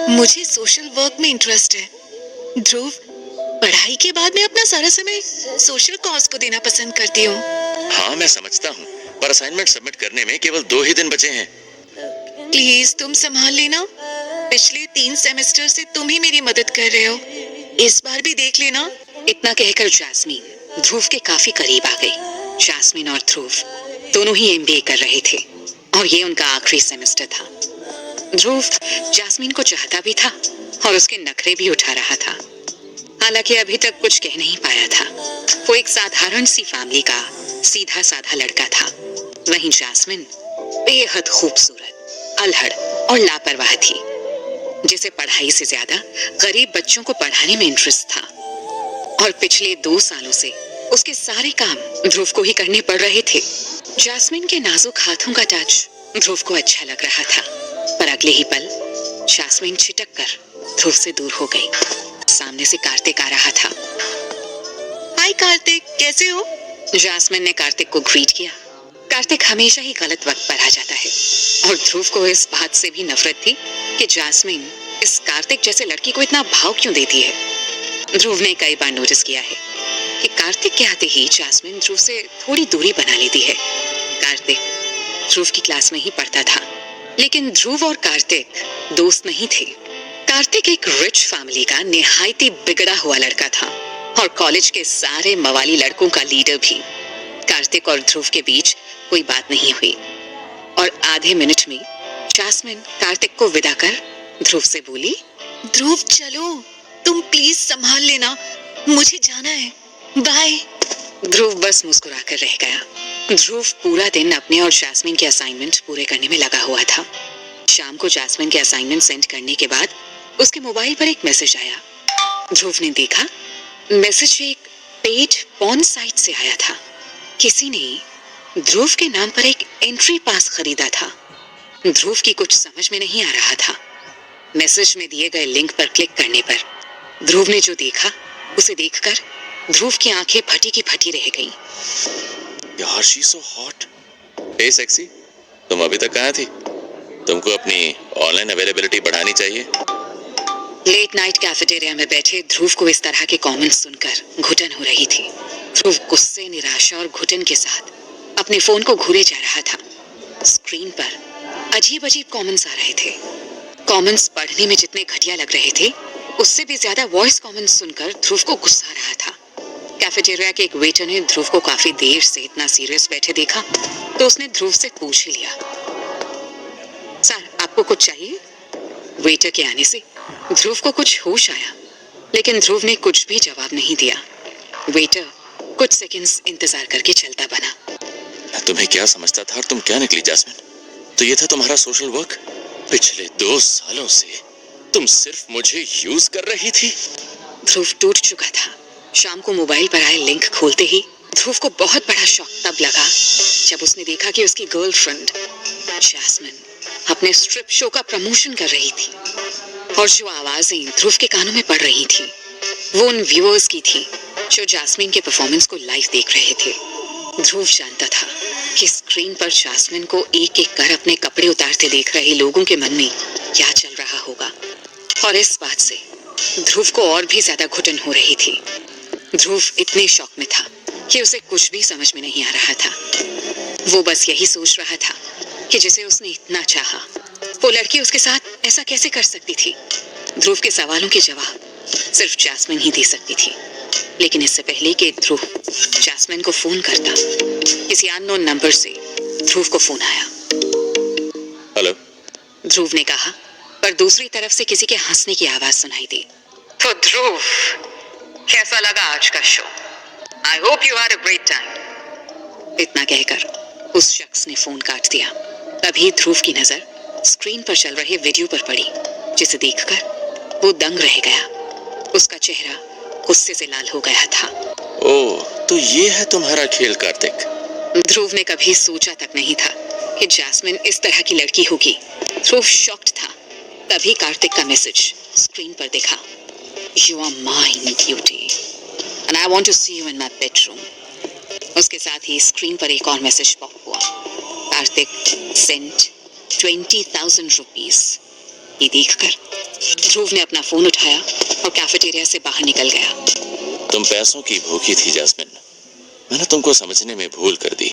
मुझे social work में interest है। ध्रुव, पढ़ाई के बाद मैं अपना सारा समय सोशल कॉज को देना पसंद करती हूँ। हाँ मैं समझता हूँ, पर असाइनमेंट सबमिट करने में केवल 2 ही दिन बचे हैं। प्लीज तुम संभाल लेना। पिछले 3 सेमेस्टर से तुम ही मेरी मदद कर रहे हो, इस बार भी देख लेना। इतना कहकर जैस्मीन ध्रुव के काफी करीब आ गई। जैस्मीन और ध्रुव दोनों ही एमबीए कर रहे थे और ये उनका आखिरी सेमेस्टर था। ध्रुव जैस्मीन को चाहता भी था और उसके नखरे भी उठा रहा था। हालांकि अभी तक कुछ कह नहीं पाया था। वो एक साधारण सी फैमिली का सीधा साधा लड़का था। वहीं जैस्मिन बेहद खूबसूरत, अल्हड़ और लापरवाह थी, जिसे पढ़ाई से ज्यादा गरीब बच्चों को पढ़ाने में इंटरेस्ट था। और पिछले 2 सालों से उसके सारे काम ध्रुव को ही करने पड़ रहे थे। जैस्मिन के नाजुक हाथों का टच ध्रुव को अच्छा लग रहा था, पर अगले ही पल जैस्मिन छिटक कर ध्रुव से दूर हो गई। सामने से कार्तिक आ रहा था। हाय कार्तिक, कैसे हो? जैस्मिन ने कार्तिक को ग्रीट किया। कार्तिक हमेशा ही गलत वक्त पर आ जाता है और ध्रुव को इस बात से भी नफरत थी कि जैस्मिन इस कार्तिक जैसे लड़की को इतना भाव क्यों देती है। ध्रुव ने कई बार नोटिस किया है कि कार्तिक के आते ही जैस्मिन ध्रुव से थोड़ी दूरी बना लेती है। कार्तिक ध्रुव की क्लास में ही पढ़ता था, लेकिन ध्रुव और कार्तिक दोस्त नहीं थे। कार्तिक एक रिच फैमिली का निहायती बिगड़ा हुआ लड़का था और कॉलेज के सारे मवाली लड़कों का लीडर भी। कार्तिक और ध्रुव के बीच कोई बात नहीं हुई और आधे मिनट में जैस्मिन कार्तिक को विदा कर ध्रुव से बोली, ध्रुव चलो, तुम प्लीज संभाल लेना, मुझे जाना है, बाय। ध्रुव बस मुस्कुराकर रह गया। ध्रुव पूरा दिन अपने और जैस्मिन के असाइनमेंट पूरे करने में लगा हुआ था। शाम को जैस्मिन के असाइनमेंट सेंड करने के बाद उसके मोबाइल पर एक मैसेज आया। ध्रुव ने देखा, मैसेज एक पेड पॉर्न साइट से आया था। किसी ने ध्रुव के नाम पर एक एंट्री पास खरीदा था। ध्रुव की कुछ समझ में नहीं आ रहा था। मैसेज में दिए गए लिंक पर क्लिक करने पर ध्रुव ने जो देखा, उसे देखकर ध्रुव की आंखें फटी की फटी रह गईं। यार she so hot. Hey sexy, तुम अभी तक कहाँ थी? तुमको अपनी ऑनलाइन अवेलेबिलिटी बढ़ानी चाहिए। लेट नाइट कैफेटेरिया में बैठे ध्रुव को इस तरह के कमेंट्स सुनकर घुटन हो रही थी। ध्रुव गुस्से, निराशा और घुटन के साथ अपने फोन को घूरे जा रहा था। स्क्रीन पर अजीब अजीब कमेंट्स आ रहे थे। कमेंट्स पढ़ने में जितने घटिया लग रहे थे, उससे भी ज्यादा वॉइस कमेंट्स सुनकर ध्रुव को गुस्सा आ रहा था। कैफेटेरिया के एक वेटर ने ध्रुव को काफी देर से इतना सीरियस बैठे देखा तो उसने ध्रुव से पूछ ही लिया, सर आपको कुछ चाहिए? वेटर के आने से ध्रुव को कुछ होश आया, लेकिन ध्रुव ने कुछ भी जवाब नहीं दिया। वेटर कुछ सेकंड्स इंतजार करके चलता बना। मैं तुम्हें क्या समझता था और तुम क्या निकली जैस्मिन? तो ये था तुम्हारा सोशल वर्क? पिछले 2 सालों से तुम सिर्फ मुझे यूज कर रही थी। ध्रुव टूट चुका था। शाम को मोबाइल पर आए लिंक खोलते ही ध्रुव को बहुत बड़ा शॉक तब लगा जब उसने देखा कि उसकी गर्लफ्रेंड जैस्मिन अपने स्ट्रिप शो का प्रमोशन कर रही थी और जो आवाजें ध्रुव के कानों में पड़ रही थी वो उन व्यूअर्स की थी जो जैस्मिन के परफॉर्मेंस को लाइव देख रहे थे। ध्रुव जानता था कि स्क्रीन पर जैस्मिन को एक एक कर अपने कपड़े उतारते देख रहे लोगों के मन में क्या चल रहा होगा, और इस बात से ध्रुव को और भी ज्यादा घुटन हो रही थी। ध्रुव इतने शॉक में था कि उसे कुछ भी समझ में नहीं आ रहा था। वो बस यही सोच रहा था कि जिसे उसने इतना चाहा, वो लड़की उसके साथ ऐसा कैसे कर सकती थी। ध्रुव के सवालों के जवाब सिर्फ जैस्मिन ही दे सकती थी, लेकिन इससे पहले कि ध्रुव जैस्मिन को फोन करता, किसी अननोन नंबर से ध्रुव को फोन आया। हेलो, ध्रुव ने कहा, पर दूसरी तरफ से किसी के हंसने की आवाज सुनाई दी। तो ध्रुव, कैसा लगा आज का show? I hope you had a great time. इतना कहकर उस शख्स ने फोन काट दिया। तभी ध्रुव की नजर स्क्रीन पर चल रहे वीडियो पर पड़ी, जिसे देखकर वो दंग रह गया। उसका चेहरा गुस्से से लाल हो गया था। ओह, तो ये है तुम्हारा खेल कार्तिक। ध्रुव ने कभी सोचा तक नहीं था कि जैस्मिन इस तरह की लड़की होगी। ध्रुव शॉक्ड था। तभी कार्तिक का मैसेज स्क्रीन पर दिखा। You are mine, beauty, and I want to see you in my bedroom. उसके साथ ही स्क्रीन पर एक और मैसेज पॉप हुआ। Kartik sent 20,000 rupees. ये देखकर ध्रुव ने अपना फोन उठाया और कैफेटेरिया से बाहर निकल गया। तुम पैसों की भूखी थी जैस्मिन, मैंने तुमको समझने में भूल कर दी।